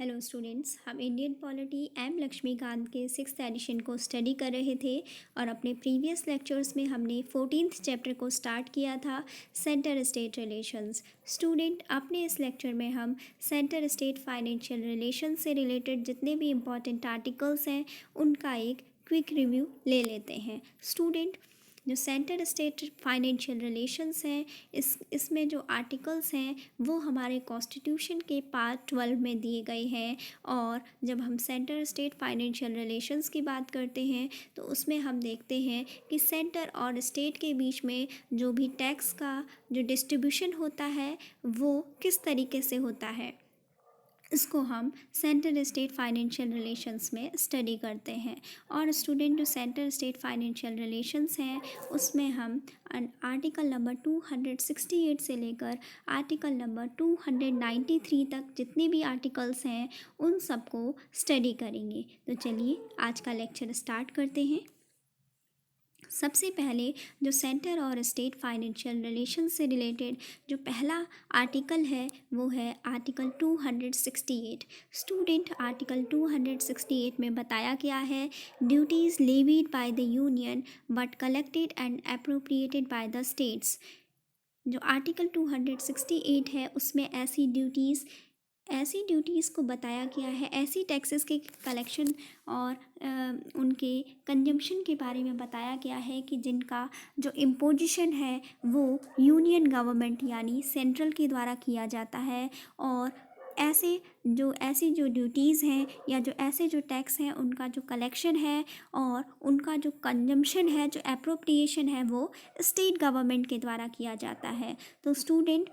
Hello students, हम Indian polity M Laxmikant के six edition को स्टडी कर रहे थे और अपने प्रीवियस लेक्चर्स में हमने 14th चैप्टर को स्टार्ट किया था, सेंटर स्टेट रिलेशंस। स्टूडेंट, अपने इस लेक्चर में हम सेंटर स्टेट फाइनेंशियल रिलेशन से रिलेटेड जितने भी इम्पॉर्टेंट आर्टिकल्स हैं उनका एक क्विक रिव्यू ले लेते हैं। स्टूडेंट, जो सेंटर स्टेट फाइनेंशियल रिलेशंस हैं, इसमें जो आर्टिकल्स हैं वो हमारे कॉन्स्टिट्यूशन के पार्ट 12 में दिए गए हैं। और जब हम सेंटर स्टेट फाइनेंशियल रिलेशंस की बात करते हैं तो उसमें हम देखते हैं कि सेंटर और स्टेट के बीच में जो भी टैक्स का जो डिस्ट्रीब्यूशन होता है वो किस तरीके से होता है, इसको हम सेंटर स्टेट फाइनेंशियल रिलेशंस में स्टडी करते हैं। और स्टूडेंट, जो सेंटर स्टेट फाइनेंशियल रिलेशंस हैं उसमें हम आर्टिकल नंबर 268 से लेकर आर्टिकल नंबर 293 तक जितने भी आर्टिकल्स हैं उन सबको स्टडी करेंगे। तो चलिए आज का लेक्चर स्टार्ट करते हैं। सबसे पहले जो सेंटर और स्टेट फाइनेंशियल रिलेशन से रिलेटेड जो पहला आर्टिकल है वो है आर्टिकल 268। स्टूडेंट, आर्टिकल 268 में बताया गया है, duties levied by the union but collected and appropriated by the states. जो आर्टिकल 268 है उसमें ऐसी ड्यूटीज़ को बताया गया है, ऐसी टैक्सेस के कलेक्शन और उनके कंजम्पशन के बारे में बताया गया है कि जिनका जो इम्पोजिशन है वो यूनियन गवर्नमेंट यानी सेंट्रल के द्वारा किया जाता है। और ऐसी जो ड्यूटीज़ हैं या जो ऐसे जो टैक्स हैं उनका जो कलेक्शन है और उनका जो कंजम्पशन है, जो अप्रोप्रिएशन है, वो स्टेट गवर्नमेंट के द्वारा किया जाता है। तो स्टूडेंट,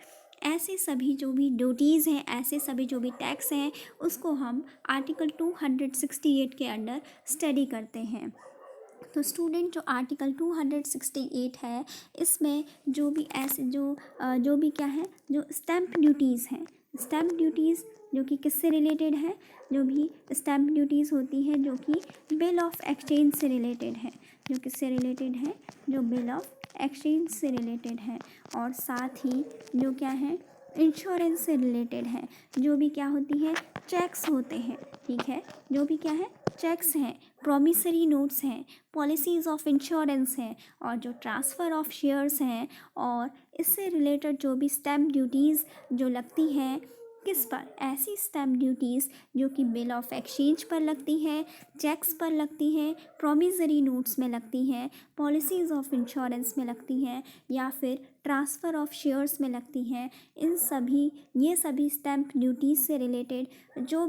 ऐसे सभी जो भी ड्यूटीज़ हैं, ऐसे सभी जो भी टैक्स हैं उसको हम आर्टिकल 268 के अंडर स्टडी करते हैं। तो स्टूडेंट, जो आर्टिकल 268 है इसमें जो भी ऐसे जो भी क्या है, जो स्टैम्प ड्यूटीज़ हैं, स्टैम्प ड्यूटीज़ जो कि किससे रिलेटेड है, जो भी स्टैम्प ड्यूटीज़ होती है जो कि बिल ऑफ एक्सचेंज से रिलेटेड है, जो किससे रिलेटेड है, जो बिल ऑफ एक्सचेंज से रिलेटेड है। और साथ ही जो क्या है, इंश्योरेंस से रिलेटेड है, जो भी क्या होती है, चेक्स होते हैं, ठीक है, जो भी क्या है, चेक्स हैं, प्रॉमिसरी नोट्स हैं, पॉलिसीज़ ऑफ इंश्योरेंस हैं, और जो ट्रांसफ़र ऑफ शेयर्स हैं। और इससे रिलेटेड जो भी स्टैम्प ड्यूटीज़ जो लगती हैं किस पर, ऐसी स्टैम्प ड्यूटीज़ जो कि बिल ऑफ एक्सचेंज पर लगती हैं, चेक्स पर लगती हैं, प्रॉमिसरी नोट्स में लगती हैं, पॉलिसीज़ ऑफ इंश्योरेंस में लगती हैं, या फिर ट्रांसफ़र ऑफ शेयर्स में लगती हैं। ये सभी स्टैम्प ड्यूटीज़ से रिलेटेड जो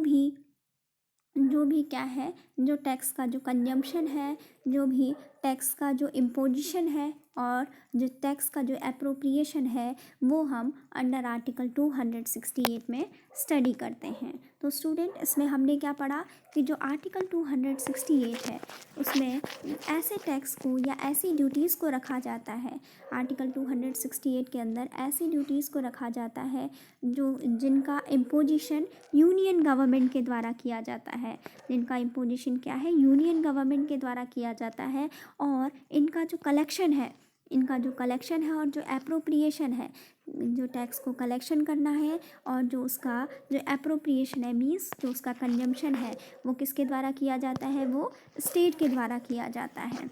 भी क्या है, जो टैक्स का जो कंजम्पशन है, जो भी टैक्स का जो इम्पोजिशन है और जो टैक्स का जो एप्रोप्रिएशन है वो हम अंडर आर्टिकल 268 में स्टडी करते हैं। तो स्टूडेंट, इसमें हमने क्या पढ़ा कि जो आर्टिकल 268 है उसमें ऐसे टैक्स को या ऐसी ड्यूटीज़ को रखा जाता है, आर्टिकल 268 के अंदर ऐसी ड्यूटीज़ को रखा जाता है जिनका इम्पोजिशन यूनियन गवर्नमेंट के द्वारा किया जाता है, जिनका इम्पोजिशन क्या है, यूनियन गवर्नमेंट के द्वारा किया जाता है। और इनका जो कलेक्शन है और जो एप्रोप्रिएशन है, जो टैक्स को कलेक्शन करना है और जो उसका जो एप्रोप्रिएशन है मीन्स जो उसका कंजम्पशन है वो किसके द्वारा किया जाता है, वो स्टेट के द्वारा किया जाता है।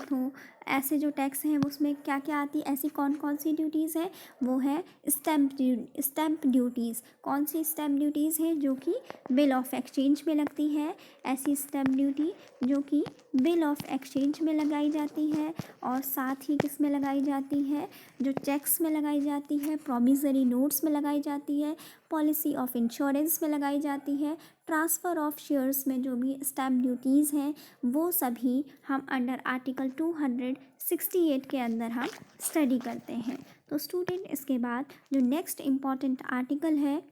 तो ऐसे जो टैक्स हैं उसमें क्या क्या आती है, ऐसी कौन कौन सी ड्यूटीज़ हैं, वो है स्टैम्प ड्यूटीज़। कौन सी स्टैम्प ड्यूटीज़ हैं, जो कि बिल ऑफ एक्सचेंज में लगती है, ऐसी स्टैम्प ड्यूटी जो कि बिल ऑफ एक्सचेंज में लगाई जाती है। और साथ ही किस में लगाई जाती है, जो चेक्स में लगाई जाती है, प्रॉमिसरी नोट्स में लगाई जाती है, पॉलिसी ऑफ इंश्योरेंस में लगाई जाती है, ट्रांसफ़र ऑफ शेयर्स में जो भी स्टैम्प ड्यूटीज़ हैं वो सभी हम अंडर आर्टिकल 268 के अंदर हम स्टडी करते हैं। तो स्टूडेंट, इसके बाद जो नेक्स्ट इम्पॉर्टेंट आर्टिकल है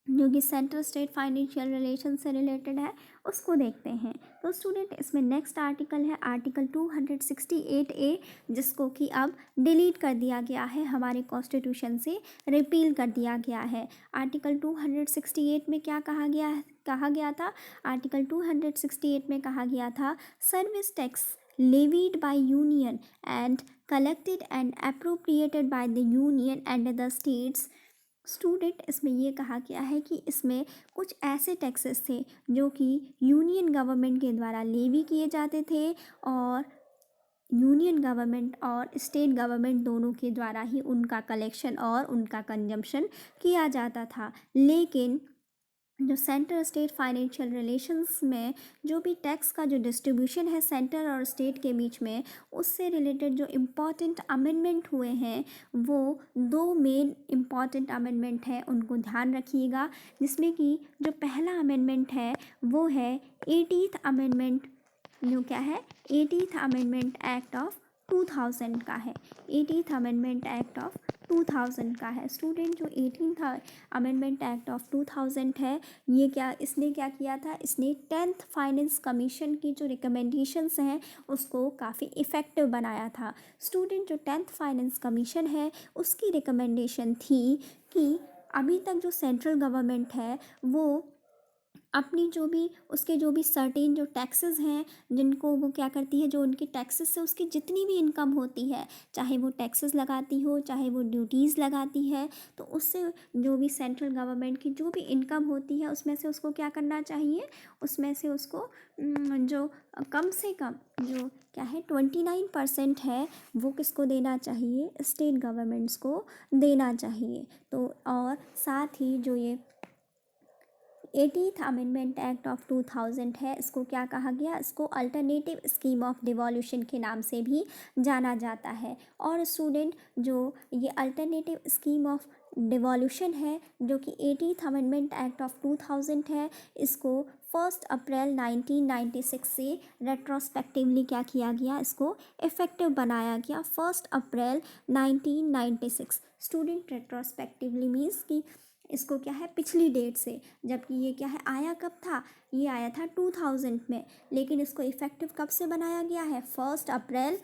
जो कि सेंट्रल स्टेट फाइनेंशियल रिलेशन से रिलेटेड है उसको देखते हैं। तो स्टूडेंट, इसमें नेक्स्ट आर्टिकल है आर्टिकल 268A, जिसको कि अब डिलीट कर दिया गया है, हमारे कॉन्स्टिट्यूशन से रिपील कर दिया गया है। आर्टिकल 268 में क्या कहा गया था, आर्टिकल 268 में कहा गया था, service tax levied by union and collected and appropriated by the union and the states student इसमें ये कहा गया है कि इसमें कुछ ऐसे टैक्सेस थे जो कि यूनियन गवर्नमेंट के द्वारा लेवी किए जाते थे, और यूनियन गवर्नमेंट और स्टेट गवर्नमेंट दोनों के द्वारा ही उनका कलेक्शन और उनका कंजम्पशन किया जाता था। लेकिन जो सेंटर स्टेट फाइनेंशियल रिलेशंस में जो भी टैक्स का जो डिस्ट्रीब्यूशन है सेंटर और स्टेट के बीच में, उससे रिलेटेड जो इम्पॉर्टेंट अमेंडमेंट हुए हैं वो दो मेन इम्पॉर्टेंट अमेंडमेंट हैं, उनको ध्यान रखिएगा। जिसमें कि जो पहला अमेंडमेंट है वो है 80th अमेंडमेंट, जो क्या है 80th अमेंडमेंट एक्ट ऑफ 2000 का है। 80th अमेंडमेंट एक्ट ऑफ 2000 का है। स्टूडेंट जो 18th अमेंडमेंट एक्ट ऑफ 2000 है, ये क्या इसने क्या किया था, इसने 10th फाइनेंस कमीशन की जो रिकमेंडेशंस हैं उसको काफ़ी इफ़ेक्टिव बनाया था। स्टूडेंट जो 10th फाइनेंस कमीशन है उसकी रिकमेंडेशन थी कि अभी तक जो सेंट्रल गवर्नमेंट है वो अपनी जो भी उसके जो भी सर्टेन जो टैक्सेस हैं जिनको वो क्या करती है, जो उनके टैक्सेस से उसकी जितनी भी इनकम होती है, चाहे वो टैक्सेस लगाती हो चाहे वो ड्यूटीज़ लगाती है, तो उससे जो भी सेंट्रल गवर्नमेंट की जो भी इनकम होती है उसमें से उसको क्या करना चाहिए, उसमें से उसको जो कम से कम जो क्या है 29% है वो किसको देना चाहिए, स्टेट गवर्नमेंट्स को देना चाहिए। तो और साथ ही जो ये 80th अमेंडमेंट एक्ट ऑफ 2000 है, इसको क्या कहा गया, इसको अल्टरनेटिव स्कीम ऑफ डिवॉल्यूशन के नाम से भी जाना जाता है। और स्टूडेंट जो ये अल्टरनेटिव स्कीम ऑफ डिवॉल्यूशन है जो कि 80th अमेंडमेंट एक्ट ऑफ 2000 है, इसको 1 अप्रैल 1996 से रेट्रोस्पेक्टिवली क्या किया गया, इसको इफ़ेक्टिव बनाया गया 1 अप्रैल 1996। स्टूडेंट रेट्रोस्पेक्टिवली मीन्स कि इसको क्या है पिछली डेट से, जबकि ये क्या है आया कब था, ये आया था 2000 में, लेकिन इसको इफ़ेक्टिव कब से बनाया गया है, 1 अप्रैल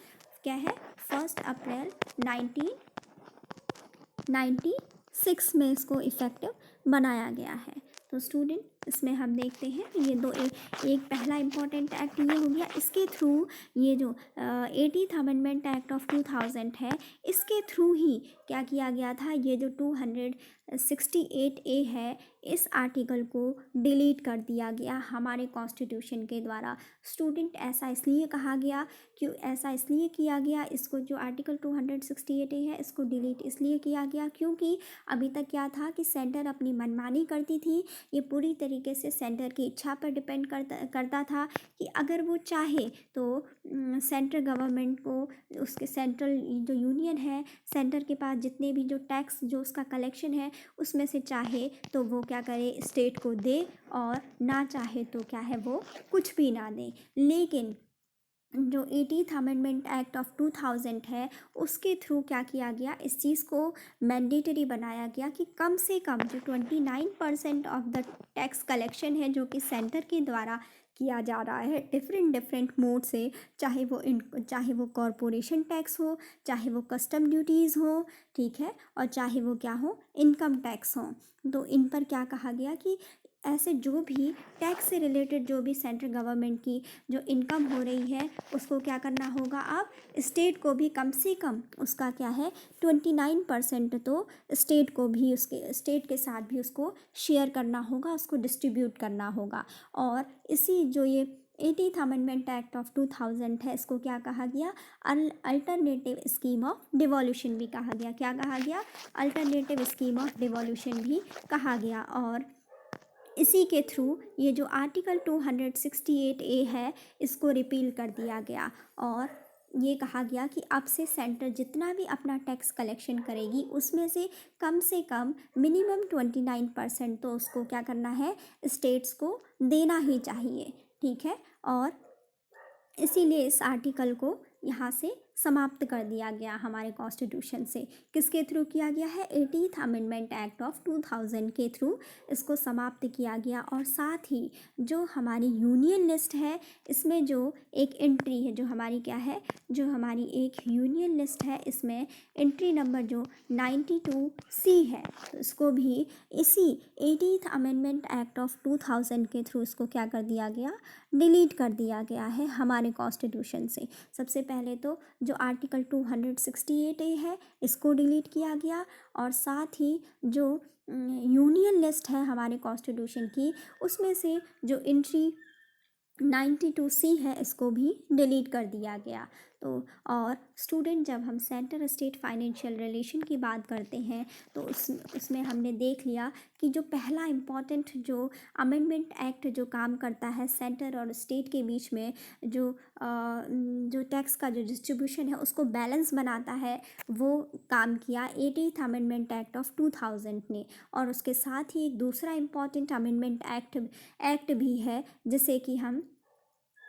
क्या है 1 अप्रैल 1996 में इसको इफ़ेक्टिव बनाया गया है। तो स्टूडेंट इसमें हम देखते हैं ये दो एक पहला इम्पॉर्टेंट एक्ट ये हो गया, इसके थ्रू ये जो 80th अमेंडमेंट एक्ट ऑफ 2000 है इसके थ्रू ही क्या किया गया था, ये जो 268A है इस आर्टिकल को डिलीट कर दिया गया हमारे कॉन्स्टिट्यूशन के द्वारा। स्टूडेंट ऐसा इसलिए कहा गया, क्यों ऐसा इसलिए किया गया, इसको जो आर्टिकल 268A है इसको डिलीट इसलिए किया गया क्योंकि अभी तक क्या था कि सेंटर अपनी मनमानी करती थी। ये पूरी तरीके से सेंटर की इच्छा पर डिपेंड करता था कि अगर वो चाहे तो सेंट्रल गवर्नमेंट को उसके सेंट्रल जो यूनियन है सेंटर के पास जितने भी जो टैक्स जो उसका कलेक्शन है उसमें से चाहे तो वो क्या करे स्टेट को दे, और ना चाहे तो क्या है वो कुछ भी ना दे। लेकिन जो 80th अमेंडमेंट एक्ट ऑफ 2000 है उसके थ्रू क्या किया गया, इस चीज़ को मैंडेटरी बनाया गया कि कम से कम जो 29% ऑफ द टैक्स कलेक्शन है जो कि सेंटर के द्वारा किया जा रहा है डिफरेंट मोड से, चाहे वो कॉरपोरेशन टैक्स हो, चाहे वो कस्टम ड्यूटीज़ हो, ठीक है, और चाहे वो क्या हो इनकम टैक्स हो, तो इन पर क्या कहा गया कि ऐसे जो भी टैक्स से रिलेटेड जो भी सेंट्रल गवर्नमेंट की जो इनकम हो रही है उसको क्या करना होगा, अब स्टेट को भी कम से कम उसका क्या है 29% तो स्टेट को भी उसके स्टेट के साथ भी उसको शेयर करना होगा, उसको डिस्ट्रीब्यूट करना होगा। और इसी जो ये 80th अमेंडमेंट एक्ट ऑफ 2000 है इसको क्या कहा गया, अल्टरनेटिव स्कीम ऑफ डिवॉल्यूशन भी कहा गया। क्या कहा गया, अल्टरनेटिव स्कीम ऑफ डिवॉल्यूशन भी कहा गया। और इसी के थ्रू ये जो आर्टिकल 268A है इसको रिपील कर दिया गया, और ये कहा गया कि अब से सेंटर जितना भी अपना टैक्स कलेक्शन करेगी उसमें से कम मिनिमम 29% तो उसको क्या करना है स्टेट्स को देना ही चाहिए, ठीक है। और इसीलिए इस आर्टिकल को यहाँ से समाप्त कर दिया गया हमारे कॉन्स्टिट्यूशन से। किसके थ्रू किया गया है, 80th अमेंडमेंट एक्ट ऑफ 2000 के थ्रू इसको समाप्त किया गया। और साथ ही जो हमारी यूनियन लिस्ट है इसमें जो एक एंट्री है, जो हमारी क्या है, जो हमारी एक यूनियन लिस्ट है इसमें एंट्री नंबर जो 92C है, तो इसको भी इसी 80th अमेंडमेंट एक्ट ऑफ 2000 के थ्रू इसको क्या कर दिया गया, डिलीट कर दिया गया है हमारे कॉन्स्टिट्यूशन से। सबसे पहले तो जो आर्टिकल 268A है इसको डिलीट किया गया, और साथ ही जो यूनियन लिस्ट है हमारे कॉन्स्टिट्यूशन की उसमें से जो एंट्री 92C है इसको भी डिलीट कर दिया गया। तो और स्टूडेंट जब हम सेंटर स्टेट फाइनेंशियल रिलेशन की बात करते हैं तो उसमें हमने देख लिया कि जो पहला इम्पॉर्टेंट जो अमेंडमेंट एक्ट जो काम करता है सेंटर और स्टेट के बीच में जो टैक्स का जो डिस्ट्रीब्यूशन है उसको बैलेंस बनाता है, वो काम किया 18th अमेंडमेंट एक्ट ऑफ 2000 ने। और उसके साथ ही एक दूसरा इम्पॉर्टेंट अमेंडमेंट एक्ट भी है जिसे कि हम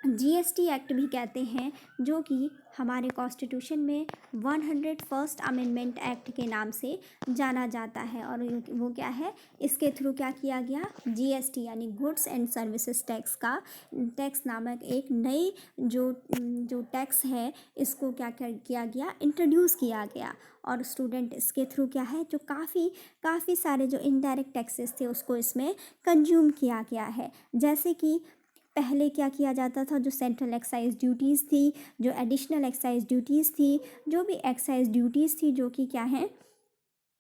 जीएसटी एक्ट भी कहते हैं, जो कि हमारे कॉन्स्टिट्यूशन में 101st अमेंडमेंट एक्ट के नाम से जाना जाता है। और वो क्या है, इसके थ्रू क्या किया गया, जीएसटी यानी गुड्स एंड सर्विसेज टैक्स नामक एक नई जो टैक्स है इसको क्या किया गया, इंट्रोड्यूस किया गया। और स्टूडेंट इसके थ्रू क्या है, जो काफ़ी सारे जो इनडायरेक्ट टैक्सेस थे उसको इसमें कंज्यूम किया गया है। जैसे कि पहले क्या किया जाता था, जो सेंट्रल एक्साइज ड्यूटीज़ थी, जो एडिशनल एक्साइज ड्यूटीज़ थी, जो भी एक्साइज ड्यूटीज़ थी जो कि क्या है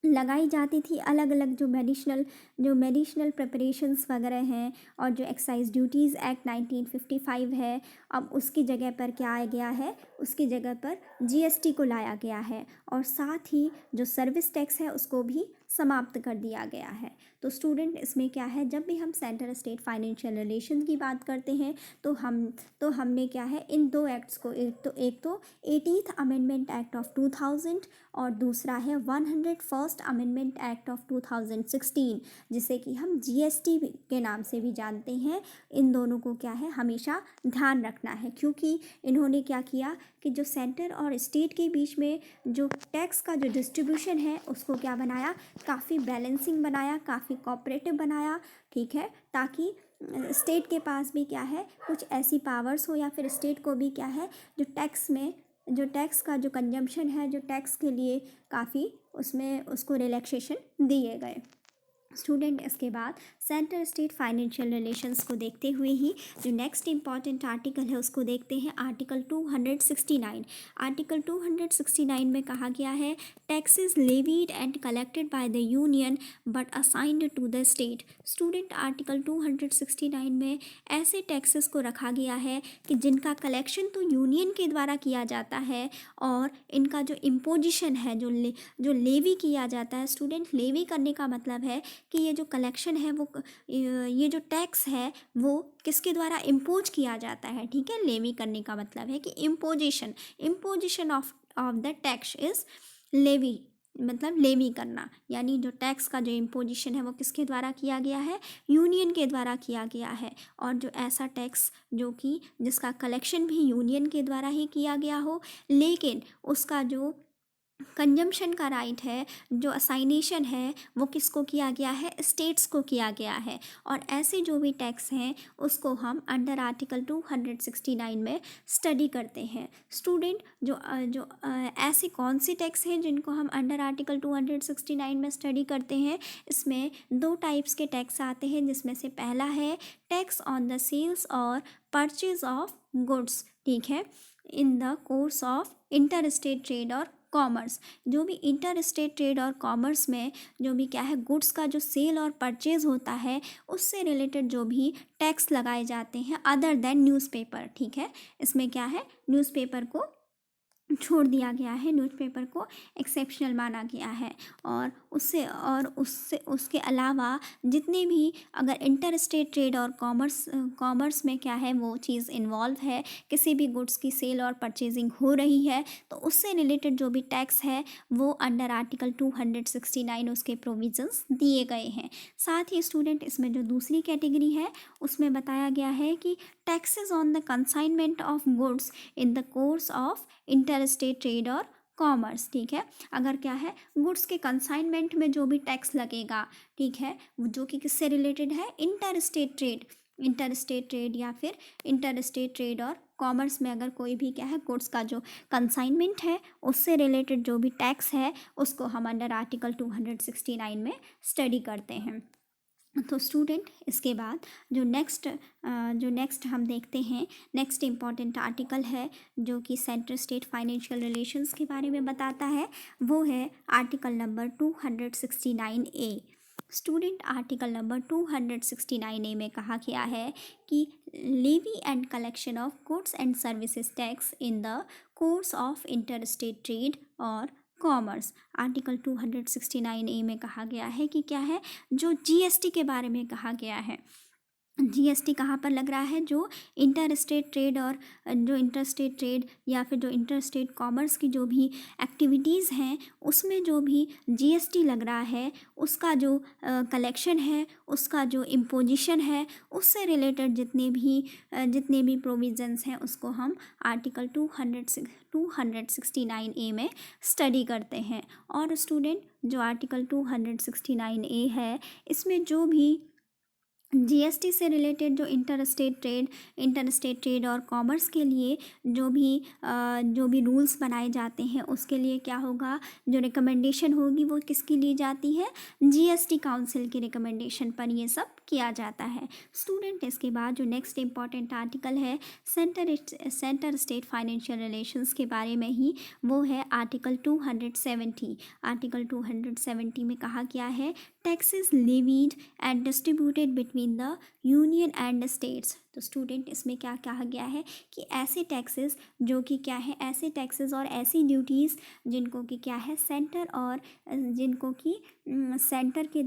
लगाई जाती थी, अलग अलग जो मेडिसिनल प्रिपरेशंस वगैरह हैं, और जो एक्साइज ड्यूटीज़ एक्ट 1955 है, अब उसकी जगह पर क्या आया गया है, उसकी जगह पर जीएसटी को लाया गया है। और साथ ही जो सर्विस टैक्स है उसको भी समाप्त कर दिया गया है। तो स्टूडेंट इसमें क्या है, जब भी हम सेंटर स्टेट फाइनेंशियल रिलेशन की बात करते हैं तो हमने क्या है, इन दो एक्ट्स को, एक तो 18th अमेंडमेंट एक्ट ऑफ 2000 और दूसरा है 101st अमेंडमेंट एक्ट ऑफ 2016, जिसे कि हम जीएसटी के नाम से भी जानते हैं। इन दोनों को क्या है, हमेशा ध्यान रखना है, क्योंकि इन्होंने क्या किया कि जो सेंटर और स्टेट के बीच में जो टैक्स का जो डिस्ट्रीब्यूशन है उसको क्या बनाया, काफ़ी बैलेंसिंग बनाया, काफ़ी कोऑपरेटिव बनाया, ठीक है, ताकि स्टेट के पास भी क्या है कुछ ऐसी पावर्स हो, या फिर स्टेट को भी क्या है जो टैक्स का जो कंजम्पशन है, जो टैक्स के लिए काफ़ी उसमें उसको रिलैक्सेशन दिए गए। स्टूडेंट इसके बाद सेंटर स्टेट फाइनेंशियल रिलेशंस को देखते हुए ही जो नेक्स्ट इंपॉर्टेंट आर्टिकल है उसको देखते हैं, आर्टिकल 269। आर्टिकल 269 में कहा गया है, taxes levied and collected by the union but assigned to the state. Student article 269 में ऐसे टैक्सेस को रखा गया है कि जिनका कलेक्शन तो यूनियन के द्वारा किया जाता है, और इनका जो इम्पोजिशन है, जो लेवी किया जाता है, स्टूडेंट लेवी करने का मतलब है कि ये जो कलेक्शन है वो ये जो टैक्स है वो किसके द्वारा इम्पोज किया जाता है, ठीक है। लेवी करने का मतलब है कि imposition of the tax is levy, मतलब लेवी करना, यानी जो टैक्स का जो इम्पोजिशन है वो किसके द्वारा किया गया है, यूनियन के द्वारा किया गया है। और जो ऐसा टैक्स जो कि जिसका कलेक्शन भी यूनियन के द्वारा ही किया गया हो, लेकिन उसका जो कंजम्पशन का राइट है, जो असाइनेशन है, वो किसको किया गया है, स्टेट्स को किया गया है। और ऐसे जो भी टैक्स हैं उसको हम अंडर आर्टिकल 269 में स्टडी करते हैं। स्टूडेंट जो ऐसे कौन सी टैक्स हैं जिनको हम अंडर आर्टिकल 269 में स्टडी करते हैं, इसमें दो टाइप्स के टैक्स आते हैं, जिसमें से पहला है टैक्स ऑन द सेल्स और परचेज ऑफ गुड्स, ठीक है, इन the course of inter state trade और कॉमर्स। जो भी इंटर स्टेट ट्रेड और कॉमर्स में जो भी क्या है गुड्स का जो सेल और परचेज होता है उससे रिलेटेड जो भी टैक्स लगाए जाते हैं अदर देन न्यूज़पेपर, ठीक है, इसमें क्या है, न्यूज़पेपर को छोड़ दिया गया है, न्यूज़पेपर को एक्सेप्शनल माना गया है। और उसके अलावा जितने भी अगर इंटर स्टेट ट्रेड और कॉमर्स में क्या है वो चीज़ इन्वॉल्व है, किसी भी गुड्स की सेल और परचेजिंग हो रही है, तो उससे रिलेटेड जो भी टैक्स है वो अंडर आर्टिकल 269 उसके प्रोविजंस दिए गए हैं। साथ ही स्टूडेंट इसमें जो दूसरी कैटेगरी है उसमें बताया गया है कि taxes on the consignment of goods in the course of inter state trade और कॉमर्स, ठीक है। अगर क्या है गुड्स के कंसाइनमेंट में जो भी टैक्स लगेगा, ठीक है, जो कि किससे रिलेटेड है, इंटर स्टेट ट्रेड या फिर इंटर स्टेट ट्रेड और कॉमर्स में अगर कोई भी क्या है गुड्स का जो कंसाइनमेंट है उससे रिलेटेड जो भी टैक्स है उसको हम अंडर आर्टिकल 269 में स्टडी करते हैं। तो स्टूडेंट इसके बाद जो नेक्स्ट हम देखते हैं, नेक्स्ट इम्पॉर्टेंट आर्टिकल है जो कि सेंटर स्टेट फाइनेंशियल रिलेशंस के बारे में बताता है, वो है article number 269 A. Student article number 269 A में कहा गया है कि levy and collection of goods and services tax in the course of inter state trade और कॉमर्स। आर्टिकल 269 ए में कहा गया है कि क्या है, जो जीएसटी के बारे में कहा गया है। जीएसटी कहाँ पर लग रहा है, जो इंटर स्टेट ट्रेड और जो इंटर स्टेट ट्रेड या फिर जो इंटर स्टेट कॉमर्स की जो भी एक्टिविटीज़ हैं उसमें जो भी जीएसटी लग रहा है, उसका जो कलेक्शन है, उसका जो इम्पोजिशन है, उससे रिलेटेड जितने भी प्रोविजंस हैं उसको हम आर्टिकल 269 ए में स्टडी करते हैं। और स्टूडेंट जो आर्टिकल 269 ए है, इसमें जो भी जीएसटी से रिलेटेड जो इंटर स्टेट ट्रेड और कॉमर्स के लिए जो भी रूल्स बनाए जाते हैं उसके लिए क्या होगा, जो रिकमेंडेशन होगी वो किसकी ली जाती है, जीएसटी काउंसिल की रिकमेंडेशन पर ये सब किया जाता है। स्टूडेंट इसके बाद जो नेक्स्ट इम्पॉर्टेंट आर्टिकल है सेंटर स्टेट फाइनेंशियल रिलेशंस के बारे में ही, वो है आर्टिकल 270। आर्टिकल 270 में कहा गया है taxes levied and distributed between the union and states. तो स्टूडेंट इसमें क्या कहा गया है कि ऐसे टैक्सेस जो कि क्या है, ऐसे टैक्सेस और ऐसी ड्यूटीज़ जिनको कि क्या है जिनको कि सेंटर के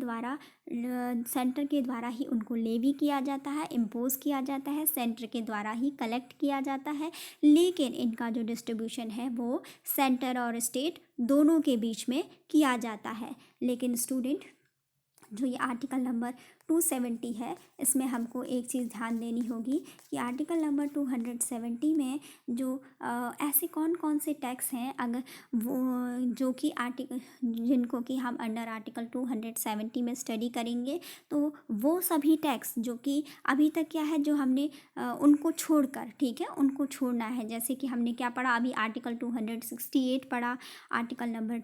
द्वारा ही उनको लेवी किया जाता है, इम्पोज किया जाता है, सेंटर के द्वारा ही कलेक्ट किया जाता है, लेकिन इनका जो डिस्ट्रीब्यूशन है वो सेंटर और स्टेट दोनों के बीच में किया जाता है। लेकिन स्टूडेंट जो ये आर्टिकल नंबर 270 है, इसमें हमको एक चीज़ ध्यान देनी होगी कि आर्टिकल नंबर 270 में जो ऐसे कौन कौन से टैक्स हैं, अगर वो जो कि जिनको कि हम अंडर आर्टिकल 270 में स्टडी करेंगे, तो वो सभी टैक्स जो कि अभी तक क्या है, जो हमने उनको छोड़कर, ठीक है, उनको छोड़ना है। जैसे कि हमने क्या पढ़ा अभी, आर्टिकल 268 पढ़ा, आर्टिकल नंबर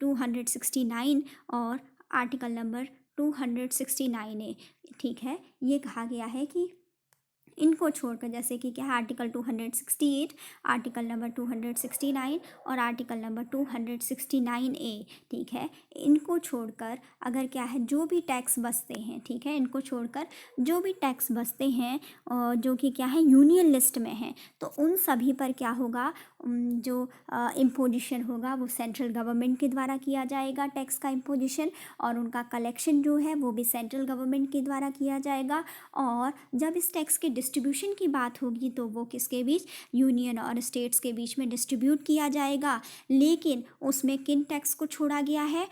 269 और आर्टिकल नंबर 269 ए, ठीक है। ये कहा गया है कि इनको छोड़कर, जैसे कि क्या है आर्टिकल 268, आर्टिकल नंबर 269 और आर्टिकल नंबर 269 ए, ठीक है, इनको छोड़कर अगर क्या है जो भी टैक्स बचते हैं, ठीक है, इनको छोड़कर जो भी टैक्स बचते हैं जो कि क्या है यूनियन लिस्ट में है, तो उन सभी पर क्या होगा, जो इम्पोजिशन होगा वो सेंट्रल गवर्नमेंट के द्वारा किया जाएगा, टैक्स का इम्पोजिशन, और उनका कलेक्शन जो है वो भी सेंट्रल गवर्नमेंट के द्वारा किया जाएगा। और जब इस टैक्स के डिस्ट्रीब्यूशन की बात होगी तो वो किसके बीच, यूनियन और स्टेट्स के बीच में डिस्ट्रीब्यूट किया जाएगा। लेकिन उसमें किन टैक्स को छोड़ा गया है,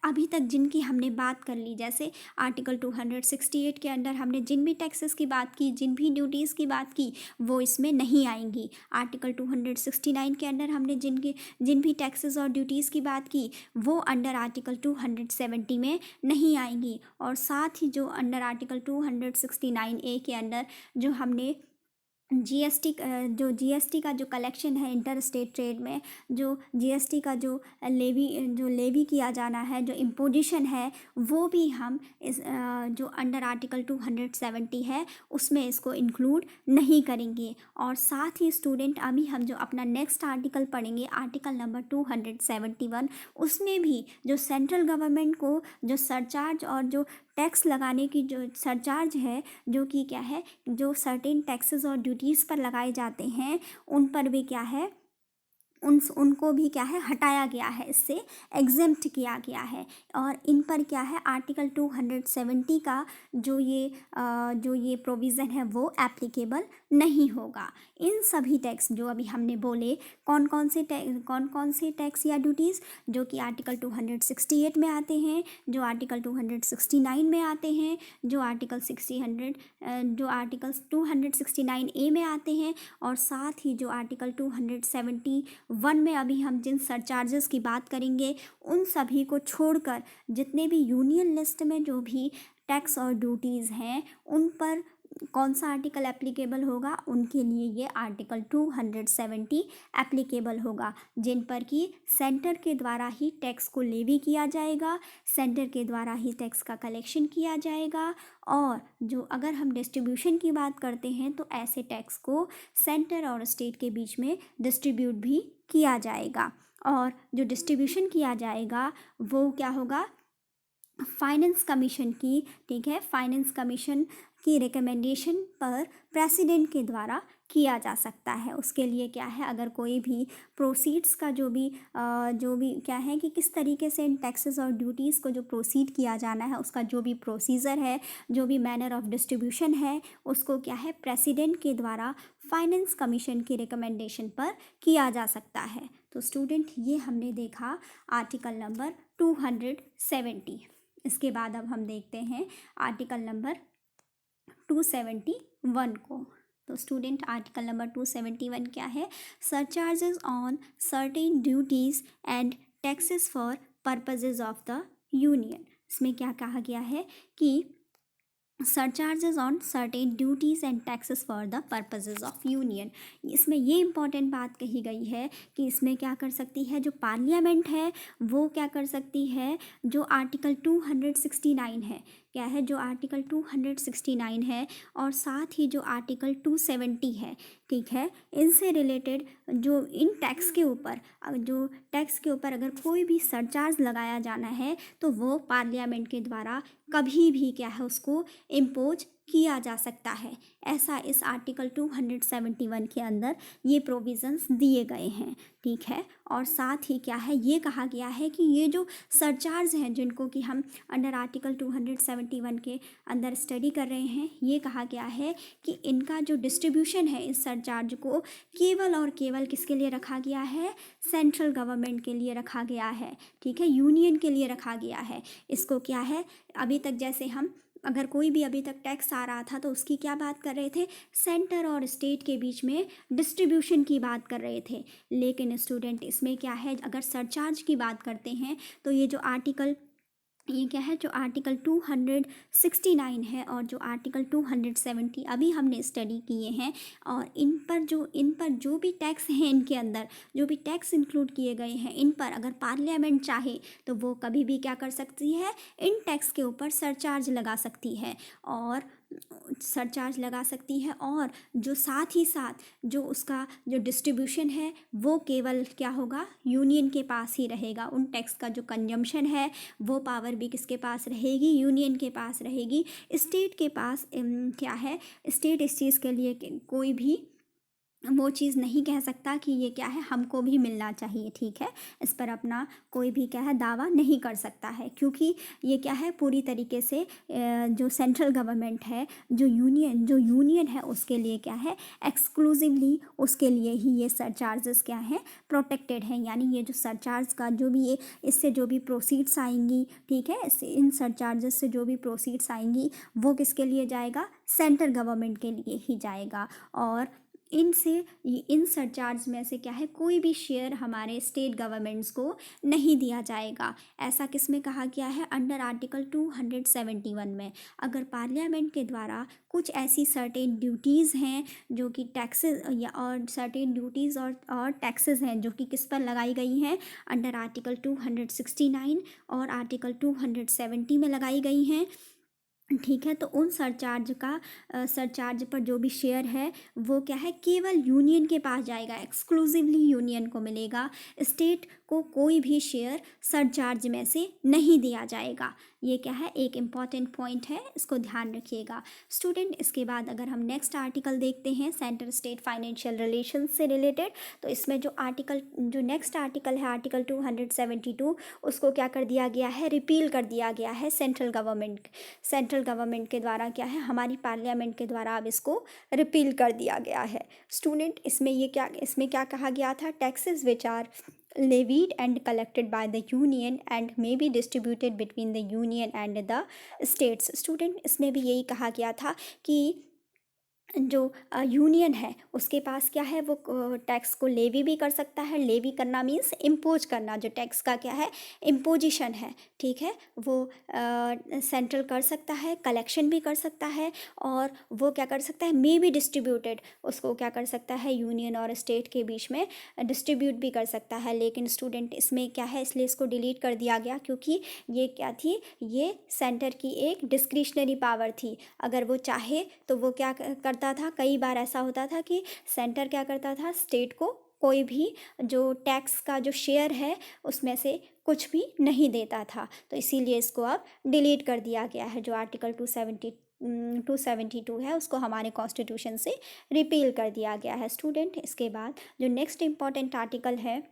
अभी तक जिनकी हमने बात कर ली, जैसे आर्टिकल 268 के अंदर हमने जिन भी टैक्सेस की बात की, जिन भी ड्यूटीज़ की बात की, वो इसमें नहीं आएंगी। आर्टिकल 269 के अंदर हमने जिन भी टैक्सेस और ड्यूटीज़ की बात की, वो अंडर आर्टिकल 270 में नहीं आएंगी। और साथ ही जो अंडर आर्टिकल 269 ए के अंदर जो हमने जीएसटी का जो कलेक्शन है इंटर स्टेट ट्रेड में, जो जीएसटी का जो लेवी किया जाना है, जो इम्पोजिशन है, वो भी हम इस जो अंडर आर्टिकल 270 है उसमें इसको इंक्लूड नहीं करेंगे। और साथ ही स्टूडेंट अभी हम जो अपना नेक्स्ट आर्टिकल पढ़ेंगे, आर्टिकल नंबर 271, उसमें भी जो सेंट्रल गवर्नमेंट को जो सरचार्ज और जो टैक्स लगाने की जो सरचार्ज है, जो कि क्या है, जो सर्टेन टैक्सेस और ड्यूटीज़ पर लगाए जाते हैं, उन पर भी क्या है, उनको भी क्या है हटाया गया है, इससे एग्जेम्प्ट किया गया है। और इन पर क्या है आर्टिकल 270 का जो ये प्रोविज़न है वो एप्लीकेबल नहीं होगा। इन सभी टैक्स जो अभी हमने बोले, कौन कौन से टैक्स या ड्यूटीज़ जो कि आर्टिकल 268 में आते हैं, जो आर्टिकल 269 में आते हैं, जो आर्टिकल 269 ए में आते हैं, और साथ ही जो आर्टिकल 271 में अभी हम जिन सरचार्जेस की बात करेंगे, उन सभी को छोड़कर जितने भी यूनियन लिस्ट में जो भी टैक्स और ड्यूटीज़ हैं, उन पर कौन सा आर्टिकल एप्लीकेबल होगा, उनके लिए ये आर्टिकल 270 एप्लीकेबल होगा, जिन पर कि सेंटर के द्वारा ही टैक्स को लेवी किया जाएगा, सेंटर के द्वारा ही टैक्स का कलेक्शन किया जाएगा। और जो अगर हम डिस्ट्रीब्यूशन की बात करते हैं तो ऐसे टैक्स को सेंटर और स्टेट के बीच में डिस्ट्रीब्यूट भी किया जाएगा। और जो डिस्ट्रीब्यूशन किया जाएगा वो क्या होगा, फाइनेंस कमीशन की, ठीक है, फाइनेंस कमीशन की रिकमेंडेशन पर प्रेसिडेंट के द्वारा किया जा सकता है। उसके लिए क्या है, अगर कोई भी प्रोसीड्स का जो भी क्या है कि किस तरीके से इन टैक्सेस और ड्यूटीज़ को जो प्रोसीड किया जाना है, उसका जो भी प्रोसीजर है, जो भी मैनर ऑफ डिस्ट्रीब्यूशन है, उसको क्या है प्रेसिडेंट के द्वारा फाइनेंस कमीशन की रिकमेंडेशन पर किया जा सकता है। तो स्टूडेंट ये हमने देखा आर्टिकल नंबर 270। इसके बाद अब हम देखते हैं आर्टिकल नंबर 271 को। तो स्टूडेंट आर्टिकल नंबर 271 क्या है, surcharges on certain duties and taxes for purposes of the union. इसमें क्या कहा गया है कि surcharges on certain duties and taxes for the purposes of union. इसमें ये इंपॉर्टेंट बात कही गई है कि इसमें क्या कर सकती है, जो पार्लियामेंट है वो क्या कर सकती है, जो आर्टिकल 269 है, क्या है, जो आर्टिकल 269 है और साथ ही जो आर्टिकल 270 है, ठीक है, इनसे रिलेटेड जो इन टैक्स के ऊपर जो टैक्स के ऊपर अगर कोई भी सरचार्ज लगाया जाना है तो वो पार्लियामेंट के द्वारा कभी भी क्या है उसको इम्पोज किया जा सकता है। ऐसा इस आर्टिकल 271 के अंदर ये प्रोविज़न्स दिए गए हैं, ठीक है। और साथ ही क्या है, ये कहा गया है कि ये जो सरचार्ज हैं जिनको कि हम अंडर आर्टिकल 271 के अंदर स्टडी कर रहे हैं, ये कहा गया है कि इनका जो डिस्ट्रीब्यूशन है इस सरचार्ज को केवल और केवल किसके लिए रखा गया है, सेंट्रल गवर्नमेंट के लिए रखा गया है, ठीक है, यूनियन के लिए रखा गया है। इसको क्या है, अभी तक जैसे हम अगर कोई भी अभी तक टैक्स आ रहा था तो उसकी क्या बात कर रहे थे, सेंटर और स्टेट के बीच में डिस्ट्रीब्यूशन की बात कर रहे थे। लेकिन स्टूडेंट इसमें क्या है, अगर सरचार्ज की बात करते हैं तो ये जो आर्टिकल ये क्या है, जो आर्टिकल 269 है और जो आर्टिकल 270 अभी हमने स्टडी किए हैं, और इन पर जो भी टैक्स हैं, इनके अंदर जो भी टैक्स इंक्लूड किए गए हैं, इन पर अगर पार्लियामेंट चाहे तो वो कभी भी क्या कर सकती है, इन टैक्स के ऊपर सरचार्ज लगा सकती है और और जो साथ ही साथ जो उसका जो डिस्ट्रीब्यूशन है वो केवल क्या होगा, यूनियन के पास ही रहेगा। उन टैक्स का जो कंजम्पशन है वो पावर भी किसके पास रहेगी, यूनियन के पास रहेगी। स्टेट के पास क्या है, स्टेट इस चीज़ के लिए कोई भी वो चीज़ नहीं कह सकता कि ये क्या है, हमको भी मिलना चाहिए, ठीक है। इस पर अपना कोई भी क्या है दावा नहीं कर सकता है, क्योंकि ये क्या है पूरी तरीके से जो सेंट्रल गवर्नमेंट है, जो यूनियन है उसके लिए क्या है, एक्सक्लूसिवली उसके लिए ही ये सरचार्जेस क्या हैं, प्रोटेक्टेड हैं। यानी ये जो सरचार्ज का जो भी ये इससे जो भी प्रोसीड्स आएंगी, ठीक है, इन सरचार्जेस से जो भी प्रोसीड्स आएंगी वो किसके लिए जाएगा, सेंट्रल गवर्नमेंट के लिए ही जाएगा। और इन सरचार्ज में से क्या है, कोई भी शेयर हमारे स्टेट गवर्नमेंट्स को नहीं दिया जाएगा। ऐसा किस में कहा गया है, अंडर आर्टिकल 271 में। अगर पार्लियामेंट के द्वारा कुछ ऐसी सर्टेन ड्यूटीज़ हैं जो कि टैक्सेस या और सर्टेन ड्यूटीज़ और टैक्सेस हैं जो कि किस पर लगाई गई हैं, अंडर आर्टिकल 269 और आर्टिकल 270 में लगाई गई हैं, ठीक है। तो उन सरचार्ज पर जो भी शेयर है वो क्या है, केवल यूनियन के पास जाएगा, एक्सक्लूसिवली यूनियन को मिलेगा। स्टेट को कोई भी शेयर सरचार्ज में से नहीं दिया जाएगा। ये क्या है, एक इम्पॉर्टेंट पॉइंट है, इसको ध्यान रखिएगा स्टूडेंट। इसके बाद अगर हम नेक्स्ट आर्टिकल देखते हैं सेंटर स्टेट फाइनेंशियल रिलेशन से रिलेटेड, तो इसमें जो नेक्स्ट आर्टिकल है आर्टिकल 272, उसको क्या कर दिया गया है, रिपील कर दिया गया है। सेंट्रल गवर्नमेंट के द्वारा क्या है, हमारी पार्लियामेंट के द्वारा अब इसको रिपील कर दिया गया है स्टूडेंट। इसमें क्या कहा गया था, taxes which are levied and collected by the union and may be distributed between the union and the states। Student इसमें भी यही कहा गया था कि जो यूनियन है उसके पास क्या है, वो टैक्स को लेवी भी कर सकता है। लेवी करना मीन्स इम्पोज करना, जो टैक्स का क्या है, इम्पोजिशन है, ठीक है, वो सेंट्रल कर सकता है, कलेक्शन भी कर सकता है, और वो क्या कर सकता है, मे बी डिस्ट्रीब्यूटेड, उसको क्या कर सकता है, यूनियन और स्टेट के बीच में डिस्ट्रीब्यूट भी कर सकता है। लेकिन स्टूडेंट इसमें क्या है, इसलिए इसको डिलीट कर दिया गया, क्योंकि ये क्या थी, ये सेंटर की एक डिस्क्रिशनरी पावर थी। अगर वो चाहे तो वो क्या करता था, कई बार ऐसा होता था कि सेंटर क्या करता था, स्टेट को कोई भी जो टैक्स का जो शेयर है उसमें से कुछ भी नहीं देता था। तो इसीलिए इसको अब डिलीट कर दिया गया है। जो आर्टिकल 272 है उसको हमारे कॉन्स्टिट्यूशन से रिपील कर दिया गया है स्टूडेंट। इसके बाद जो नेक्स्ट इम्पॉर्टेंट आर्टिकल है,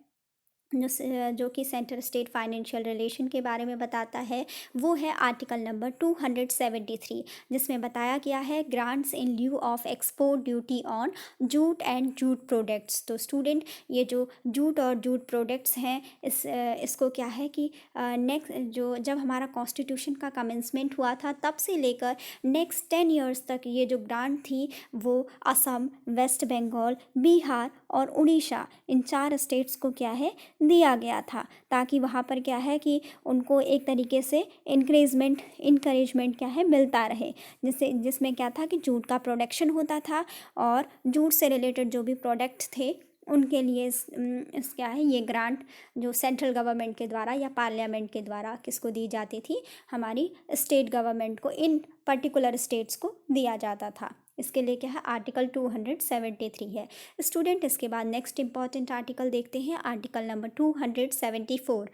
जो कि सेंटर स्टेट फाइनेंशियल रिलेशन के बारे में बताता है, वो है आर्टिकल नंबर 273, जिसमें बताया गया है grants in lieu of export duty on jute and jute products. तो स्टूडेंट ये जो जूट और जूट प्रोडक्ट्स हैं, इसको क्या है कि नेक्स्ट जो जब हमारा कॉन्स्टिट्यूशन का कमेंसमेंट हुआ था तब से लेकर नेक्स्ट 10 ईयर्स तक ये जो ग्रांट थी वो असम, वेस्ट बंगाल, बिहार और उड़ीसा, इन 4 स्टेट्स को क्या है, दिया गया था, ताकि वहाँ पर क्या है कि उनको एक तरीके से इनकरेजमेंट क्या है, मिलता रहे, जिसमें क्या था कि जूट का प्रोडक्शन होता था, और जूट से रिलेटेड जो भी प्रोडक्ट्स थे उनके लिए इस क्या है, ये ग्रांट जो सेंट्रल गवर्नमेंट के द्वारा या पार्लियामेंट के द्वारा किसको दी जाती थी, हमारी स्टेट गवर्नमेंट को, इन पर्टिकुलर स्टेट्स को दिया जाता था। इसके लिए क्या है, आर्टिकल 273 है स्टूडेंट। इसके बाद नेक्स्ट इंपॉर्टेंट आर्टिकल देखते हैं, article number 274,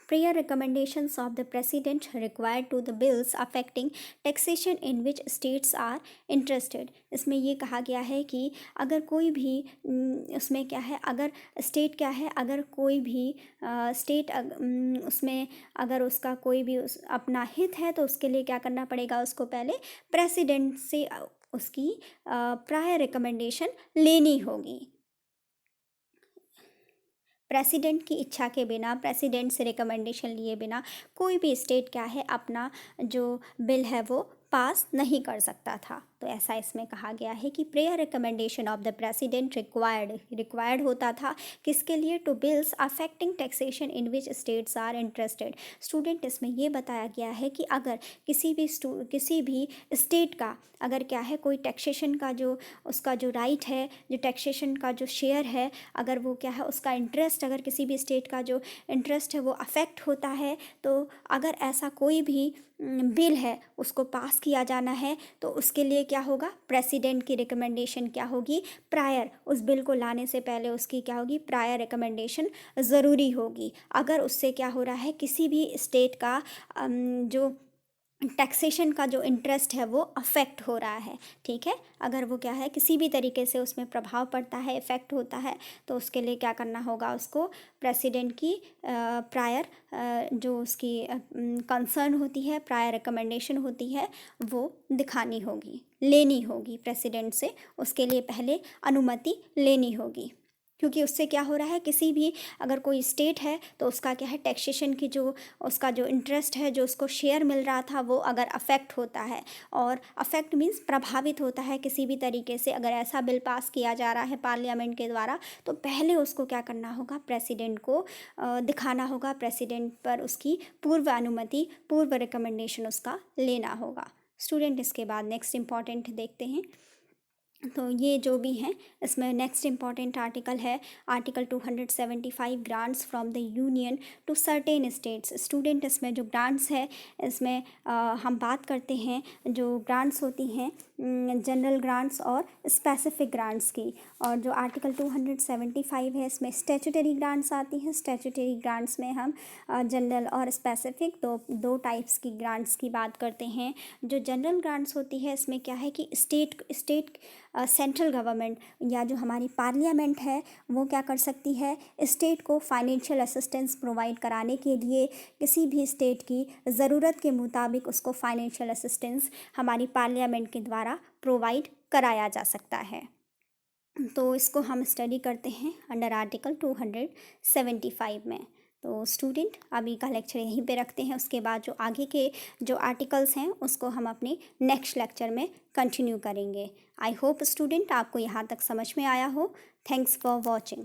prior recommendations of the president required to the bills affecting taxation in which states are interested। इसमें ये कहा गया है कि अगर कोई भी उसमें क्या है, अगर स्टेट क्या है, अगर कोई भी स्टेट उसमें अगर उसका कोई भी अपना हित है तो उसके लिए क्या करना पड़ेगा, उसको पहले प्रेसिडेंट से उसकी प्रायर रिकमेंडेशन लेनी होगी। प्रेसिडेंट की इच्छा के बिना, प्रेसिडेंट से रिकमेंडेशन लिए बिना कोई भी स्टेट क्या है, अपना जो बिल है वो पास नहीं कर सकता था। तो ऐसा इसमें कहा गया है कि prior recommendation of the president required होता था, किसके लिए, to bills affecting taxation in which states are interested. Student इसमें ये बताया गया है कि अगर किसी भी स्टेट का अगर क्या है, कोई टैक्सेशन का जो उसका जो राइट है, जो टैक्सेशन का जो शेयर है, अगर वो क्या है, उसका इंटरेस्ट, अगर किसी भी स्टेट का जो इंटरेस्ट है वो अफेक्ट होता है, तो अगर ऐसा कोई भी बिल है उसको पास किया जाना है, तो उसके लिए क्या होगा, प्रेसिडेंट की रिकमेंडेशन क्या होगी, प्रायर, उस बिल को लाने से पहले उसकी क्या होगी, प्रायर रिकमेंडेशन ज़रूरी होगी। अगर उससे क्या हो रहा है, किसी भी स्टेट का जो टैक्सेशन का जो इंटरेस्ट है वो अफेक्ट हो रहा है, ठीक है, अगर वो क्या है, किसी भी तरीके से उसमें प्रभाव पड़ता है, इफ़ेक्ट होता है, तो उसके लिए क्या करना होगा, उसको प्रेसिडेंट की प्रायर जो उसकी कंसर्न होती है, प्रायर रिकमेंडेशन होती है, वो दिखानी होगी, लेनी होगी प्रेसिडेंट से, उसके लिए पहले अनुमति लेनी होगी। क्योंकि उससे क्या हो रहा है, किसी भी अगर कोई स्टेट है तो उसका क्या है, टैक्सेशन की जो उसका जो इंटरेस्ट है, जो उसको शेयर मिल रहा था, वो अगर अफेक्ट होता है, और अफेक्ट मीन्स प्रभावित होता है किसी भी तरीके से, अगर ऐसा बिल पास किया जा रहा है पार्लियामेंट के द्वारा, तो पहले उसको क्या करना होगा, प्रेसिडेंट को दिखाना होगा, प्रेसिडेंट पर उसकी पूर्व अनुमति, पूर्व रिकमेंडेशन उसका लेना होगा। स्टूडेंट इसके बाद नेक्स्ट इम्पॉर्टेंट देखते हैं। तो ये जो भी हैं, इसमें नेक्स्ट इम्पॉर्टेंट आर्टिकल है article 275, grants from the union to certain states. Student इसमें जो ग्रांट्स है, इसमें हम बात करते हैं जो ग्रांट्स होती हैं, जनरल ग्रांट्स और स्पेसिफिक ग्रांट्स की। और जो आर्टिकल 275 है, इसमें स्टैट्यूटरी ग्रांट्स आती हैं। स्टैट्यूटरी ग्रांट्स में हम जनरल और स्पेसिफिक दो टाइप्स की ग्रांट्स की बात करते हैं। जो जनरल ग्रांट्स होती है, इसमें क्या है कि स्टेट सेंट्रल गवर्नमेंट या जो हमारी पार्लियामेंट है वो क्या कर सकती है, स्टेट को फाइनेंशियल असिस्टेंस प्रोवाइड कराने के लिए किसी भी स्टेट की ज़रूरत के मुताबिक उसको फाइनेंशियल असिस्टेंस हमारी पार्लियामेंट के द्वारा प्रोवाइड कराया जा सकता है। तो इसको हम स्टडी करते हैं अंडर आर्टिकल 275 में। तो स्टूडेंट अभी का लेक्चर यहीं पे रखते हैं, उसके बाद जो आगे के जो आर्टिकल्स हैं उसको हम अपने नेक्स्ट लेक्चर में कंटिन्यू करेंगे। आई होप स्टूडेंट आपको यहाँ तक समझ में आया हो। Thanks for watching.